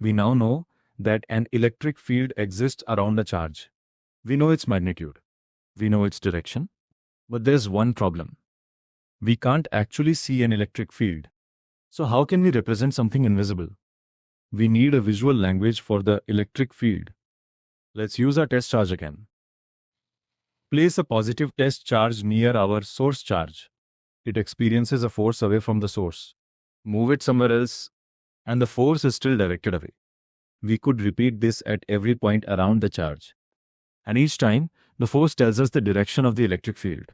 We now know that an electric field exists around a charge. We know its magnitude. We know its direction. But there's one problem. We can't actually see an electric field. So how can we represent something invisible? We need a visual language for the electric field. Let's use our test charge again. Place a positive test charge near our source charge. It experiences a force away from the source. Move it somewhere else, and the force is still directed away. We could repeat this at every point around the charge. And each time, the force tells us the direction of the electric field.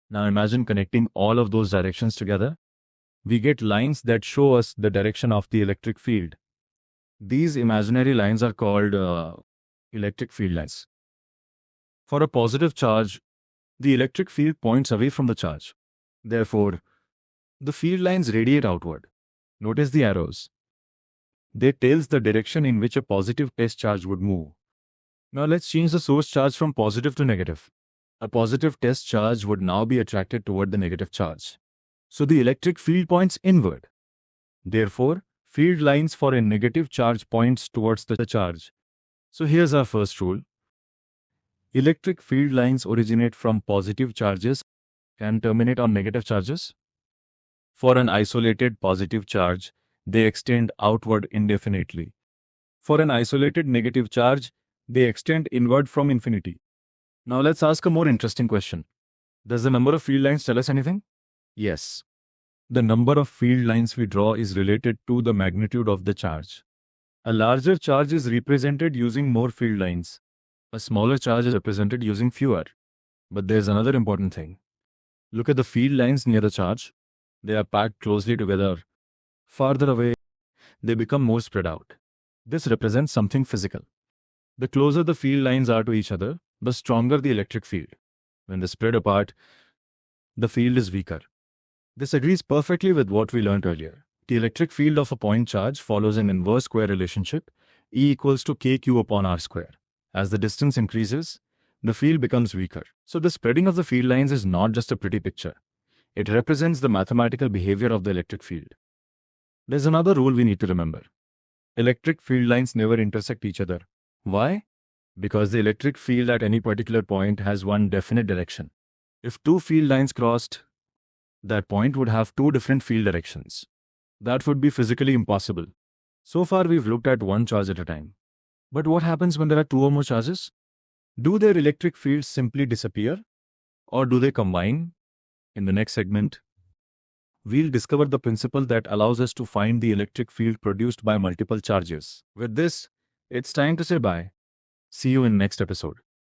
Now imagine connecting all of those directions together. We get lines that show us the direction of the electric field. These imaginary lines are called electric field lines. For a positive charge, the electric field points away from the charge. Therefore, the field lines radiate outward. Notice the arrows. They tell the direction in which a positive test charge would move. Now let's change the source charge from positive to negative. A positive test charge would now be attracted toward the negative charge. So the electric field points inward. Therefore, field lines for a negative charge points towards the charge. So here's our first rule. Electric field lines originate from positive charges and terminate on negative charges. For an isolated positive charge, they extend outward indefinitely. For an isolated negative charge, they extend inward from infinity. Now let's ask a more interesting question. Does the number of field lines tell us anything? Yes. The number of field lines we draw is related to the magnitude of the charge. A larger charge is represented using more field lines. A smaller charge is represented using fewer. But there's another important thing. Look at the field lines near the charge. They are packed closely together. Farther away, they become more spread out. This represents something physical. The closer the field lines are to each other, the stronger the electric field. When they spread apart, the field is weaker. This agrees perfectly with what we learned earlier. The electric field of a point charge follows an inverse square relationship, E equals to kq upon r square. As the distance increases, the field becomes weaker. So the spreading of the field lines is not just a pretty picture. It represents the mathematical behavior of the electric field. There's another rule we need to remember. Electric field lines never intersect each other. Why? Because the electric field at any particular point has one definite direction. If two field lines crossed, that point would have two different field directions. That would be physically impossible. So far we've looked at one charge at a time. But what happens when there are two or more charges? Do their electric fields simply disappear? Or do they combine? In the next segment, we'll discover the principle that allows us to find the electric field produced by multiple charges. With this, it's time to say bye. See you in next episode.